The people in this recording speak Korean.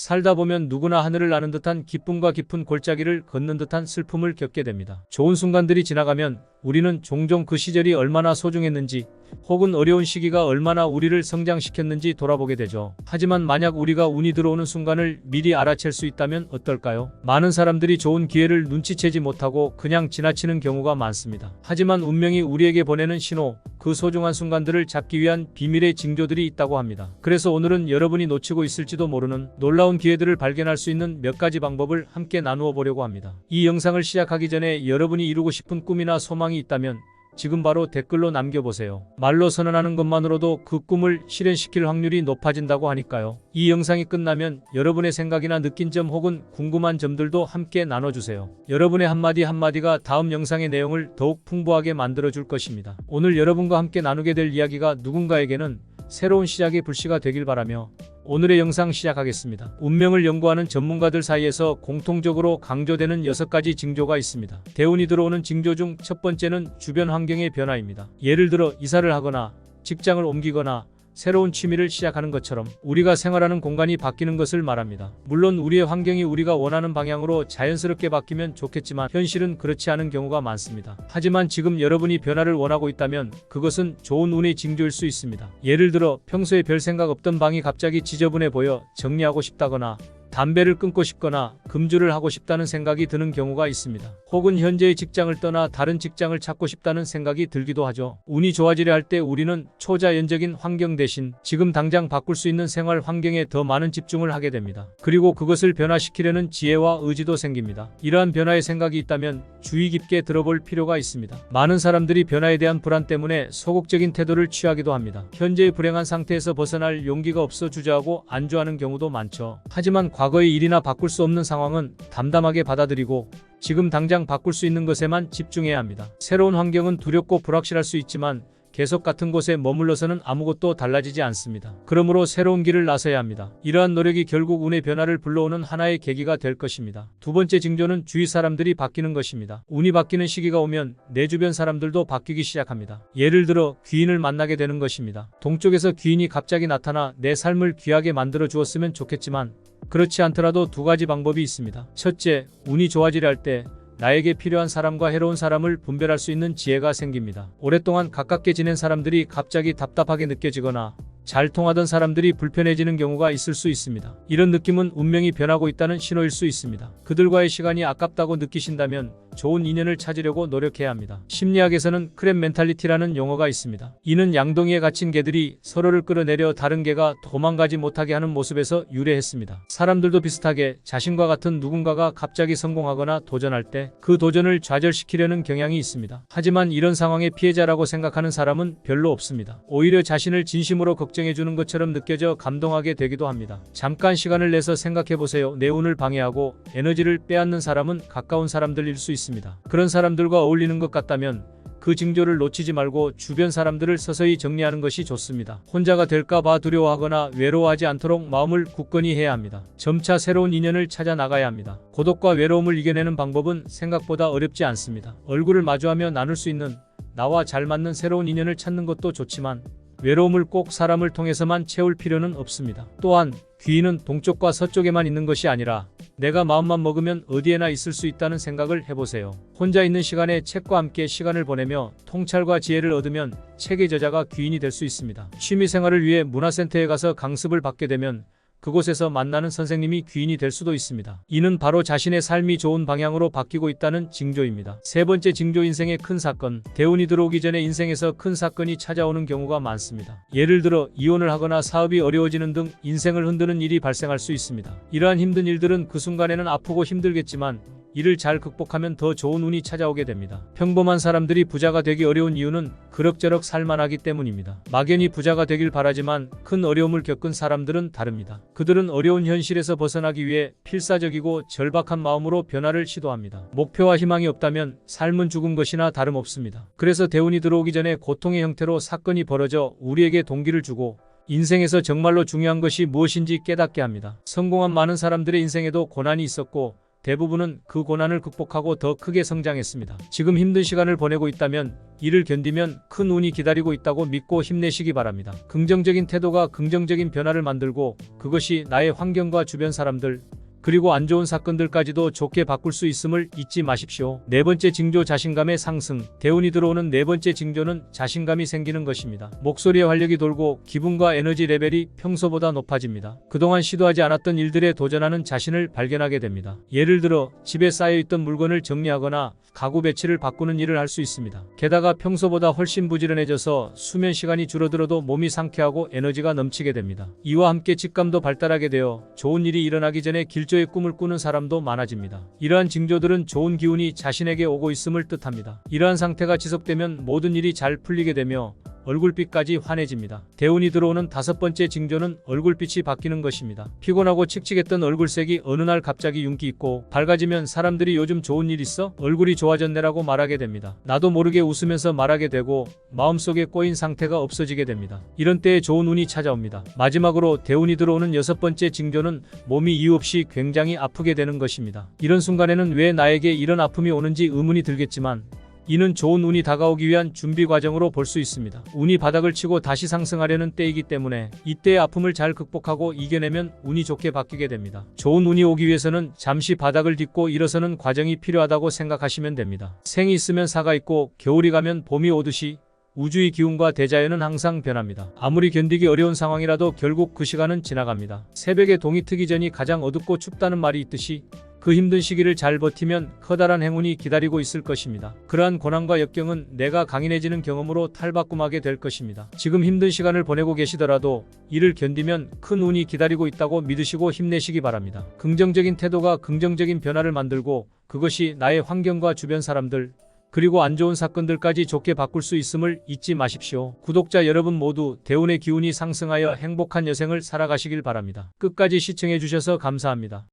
살다 보면 누구나 하늘을 나는 듯한 기쁨과 깊은 골짜기를 걷는 듯한 슬픔을 겪게 됩니다. 좋은 순간들이 지나가면 우리는 종종 그 시절이 얼마나 소중했는지 혹은 어려운 시기가 얼마나 우리를 성장시켰는지 돌아보게 되죠. 하지만 만약 우리가 운이 들어오는 순간을 미리 알아챌 수 있다면 어떨까요? 많은 사람들이 좋은 기회를 눈치채지 못하고 그냥 지나치는 경우가 많습니다. 하지만 운명이 우리에게 보내는 신호, 그 소중한 순간들을 잡기 위한 비밀의 징조들이 있다고 합니다. 그래서 오늘은 여러분이 놓치고 있을지도 모르는 놀라운 기회들을 발견할 수 있는 몇 가지 방법을 함께 나누어 보려고 합니다. 이 영상을 시작하기 전에 여러분이 이루고 싶은 꿈이나 소망이 있다면 지금 바로 댓글로 남겨보세요. 말로 선언하는 것만으로도 그 꿈을 실현시킬 확률이 높아진다고 하니까요. 이 영상이 끝나면 여러분의 생각이나 느낀 점 혹은 궁금한 점들도 함께 나눠주세요. 여러분의 한마디 한마디가 다음 영상의 내용을 더욱 풍부하게 만들어줄 것입니다. 오늘 여러분과 함께 나누게 될 이야기가 누군가에게는 새로운 시작의 불씨가 되길 바라며 오늘의 영상 시작하겠습니다. 운명을 연구하는 전문가들 사이에서 공통적으로 강조되는 6가지 징조가 있습니다. 대운이 들어오는 징조 중 첫 번째는 주변 환경의 변화입니다. 예를 들어 이사를 하거나 직장을 옮기거나 새로운 취미를 시작하는 것처럼 우리가 생활하는 공간이 바뀌는 것을 말합니다. 물론 우리의 환경이 우리가 원하는 방향으로 자연스럽게 바뀌면 좋겠지만 현실은 그렇지 않은 경우가 많습니다. 하지만 지금 여러분이 변화를 원하고 있다면 그것은 좋은 운의 징조일 수 있습니다. 예를 들어 평소에 별 생각 없던 방이 갑자기 지저분해 보여 정리하고 싶다거나 담배를 끊고 싶거나 금주를 하고 싶다는 생각이 드는 경우가 있습니다. 혹은 현재의 직장을 떠나 다른 직장을 찾고 싶다는 생각이 들기도 하죠. 운이 좋아지려 할 때 우리는 초자연적인 환경 대신 지금 당장 바꿀 수 있는 생활 환경에 더 많은 집중을 하게 됩니다. 그리고 그것을 변화시키려는 지혜와 의지도 생깁니다. 이러한 변화의 생각이 있다면 주의 깊게 들어볼 필요가 있습니다. 많은 사람들이 변화에 대한 불안 때문에 소극적인 태도를 취하기도 합니다. 현재의 불행한 상태에서 벗어날 용기가 없어 주저하고 안주하는 경우도 많죠. 하지만 과거의 일이나 바꿀 수 없는 상황은 담담하게 받아들이고 지금 당장 바꿀 수 있는 것에만 집중해야 합니다. 새로운 환경은 두렵고 불확실할 수 있지만 계속 같은 곳에 머물러서는 아무것도 달라지지 않습니다. 그러므로 새로운 길을 나서야 합니다. 이러한 노력이 결국 운의 변화를 불러오는 하나의 계기가 될 것입니다. 두 번째 징조는 주위 사람들이 바뀌는 것입니다. 운이 바뀌는 시기가 오면 내 주변 사람들도 바뀌기 시작합니다. 예를 들어 귀인을 만나게 되는 것입니다. 동쪽에서 귀인이 갑자기 나타나 내 삶을 귀하게 만들어 주었으면 좋겠지만 그렇지 않더라도 두 가지 방법이 있습니다. 첫째, 운이 좋아지려 할 때 나에게 필요한 사람과 해로운 사람을 분별할 수 있는 지혜가 생깁니다. 오랫동안 가깝게 지낸 사람들이 갑자기 답답하게 느껴지거나 잘 통하던 사람들이 불편해지는 경우가 있을 수 있습니다. 이런 느낌은 운명이 변하고 있다는 신호일 수 있습니다. 그들과의 시간이 아깝다고 느끼신다면 좋은 인연을 찾으려고 노력해야 합니다. 심리학에서는 크랩 멘탈리티라는 용어가 있습니다. 이는 양동이에 갇힌 개들이 서로를 끌어내려 다른 개가 도망가지 못하게 하는 모습에서 유래했습니다. 사람들도 비슷하게 자신과 같은 누군가가 갑자기 성공하거나 도전할 때 그 도전을 좌절시키려는 경향이 있습니다. 하지만 이런 상황의 피해자라고 생각하는 사람은 별로 없습니다. 오히려 자신을 진심으로 걱정해주는 것처럼 느껴져 감동하게 되기도 합니다. 잠깐 시간을 내서 생각해보세요. 내 운을 방해하고 에너지를 빼앗는 사람은 가까운 사람들일 수 있습니다. 그런 사람들과 어울리는 것 같다면 그 징조를 놓치지 말고 주변 사람들을 서서히 정리하는 것이 좋습니다. 혼자가 될까봐 두려워하거나 외로워하지 않도록 마음을 굳건히 해야 합니다. 점차 새로운 인연을 찾아 나가야 합니다. 고독과 외로움을 이겨내는 방법은 생각보다 어렵지 않습니다. 얼굴을 마주하며 나눌 수 있는 나와 잘 맞는 새로운 인연을 찾는 것도 좋지만 외로움을 꼭 사람을 통해서만 채울 필요는 없습니다. 또한 귀인은 동쪽과 서쪽에만 있는 것이 아니라 내가 마음만 먹으면 어디에나 있을 수 있다는 생각을 해보세요. 혼자 있는 시간에 책과 함께 시간을 보내며 통찰과 지혜를 얻으면 책의 저자가 귀인이 될 수 있습니다. 취미생활을 위해 문화센터에 가서 강습을 받게 되면 그곳에서 만나는 선생님이 귀인이 될 수도 있습니다. 이는 바로 자신의 삶이 좋은 방향으로 바뀌고 있다는 징조입니다. 세 번째 징조, 인생의 큰 사건. 대운이 들어오기 전에 인생에서 큰 사건이 찾아오는 경우가 많습니다. 예를 들어 이혼을 하거나 사업이 어려워지는 등 인생을 흔드는 일이 발생할 수 있습니다. 이러한 힘든 일들은 그 순간에는 아프고 힘들겠지만 이를 잘 극복하면 더 좋은 운이 찾아오게 됩니다. 평범한 사람들이 부자가 되기 어려운 이유는 그럭저럭 살만하기 때문입니다. 막연히 부자가 되길 바라지만 큰 어려움을 겪은 사람들은 다릅니다. 그들은 어려운 현실에서 벗어나기 위해 필사적이고 절박한 마음으로 변화를 시도합니다. 목표와 희망이 없다면 삶은 죽은 것이나 다름없습니다. 그래서 대운이 들어오기 전에 고통의 형태로 사건이 벌어져 우리에게 동기를 주고 인생에서 정말로 중요한 것이 무엇인지 깨닫게 합니다. 성공한 많은 사람들의 인생에도 고난이 있었고 대부분은 그 고난을 극복하고 더 크게 성장했습니다. 지금 힘든 시간을 보내고 있다면 이를 견디면 큰 운이 기다리고 있다고 믿고 힘내시기 바랍니다. 긍정적인 태도가 긍정적인 변화를 만들고 그것이 나의 환경과 주변 사람들 그리고 안 좋은 사건들까지도 좋게 바꿀 수 있음을 잊지 마십시오. 네 번째 징조 자신감의 상승. 대운이 들어오는 네 번째 징조는 자신감이 생기는 것입니다. 목소리에 활력이 돌고 기분과 에너지 레벨이 평소보다 높아집니다. 그동안 시도하지 않았던 일들에 도전하는 자신을 발견하게 됩니다. 예를 들어 집에 쌓여있던 물건을 정리하거나 가구 배치를 바꾸는 일을 할 수 있습니다. 게다가 평소보다 훨씬 부지런해져서 수면 시간이 줄어들어도 몸이 상쾌하고 에너지가 넘치게 됩니다. 이와 함께 직감도 발달하게 되어 좋은 일이 일어나기 전에 길조의 꿈을 꾸는 사람도 많아집니다. 이러한 징조들은 좋은 기운이 자신에게 오고 있음을 뜻합니다. 이러한 상태가 지속되면 모든 일이 잘 풀리게 되며 얼굴빛까지 환해집니다. 대운이 들어오는 다섯 번째 징조는 얼굴빛이 바뀌는 것입니다. 피곤하고 칙칙했던 얼굴색이 어느 날 갑자기 윤기 있고 밝아지면 사람들이 요즘 좋은 일 있어? 얼굴이 좋아졌네라고 말하게 됩니다. 나도 모르게 웃으면서 말하게 되고 마음속에 꼬인 상태가 없어지게 됩니다. 이런 때에 좋은 운이 찾아옵니다. 마지막으로 대운이 들어오는 여섯 번째 징조는 몸이 이유 없이 굉장히 아프게 되는 것입니다. 이런 순간에는 왜 나에게 이런 아픔이 오는지 의문이 들겠지만 이는 좋은 운이 다가오기 위한 준비 과정으로 볼 수 있습니다. 운이 바닥을 치고 다시 상승하려는 때이기 때문에 이때의 아픔을 잘 극복하고 이겨내면 운이 좋게 바뀌게 됩니다. 좋은 운이 오기 위해서는 잠시 바닥을 딛고 일어서는 과정이 필요하다고 생각하시면 됩니다. 생이 있으면 사가 있고 겨울이 가면 봄이 오듯이 우주의 기운과 대자연은 항상 변합니다. 아무리 견디기 어려운 상황이라도 결국 그 시간은 지나갑니다. 새벽에 동이 트기 전이 가장 어둡고 춥다는 말이 있듯이 그 힘든 시기를 잘 버티면 커다란 행운이 기다리고 있을 것입니다. 그러한 고난과 역경은 내가 강인해지는 경험으로 탈바꿈하게 될 것입니다. 지금 힘든 시간을 보내고 계시더라도 이를 견디면 큰 운이 기다리고 있다고 믿으시고 힘내시기 바랍니다. 긍정적인 태도가 긍정적인 변화를 만들고 그것이 나의 환경과 주변 사람들 그리고 안 좋은 사건들까지 좋게 바꿀 수 있음을 잊지 마십시오. 구독자 여러분 모두 대운의 기운이 상승하여 행복한 여생을 살아가시길 바랍니다. 끝까지 시청해 주셔서 감사합니다.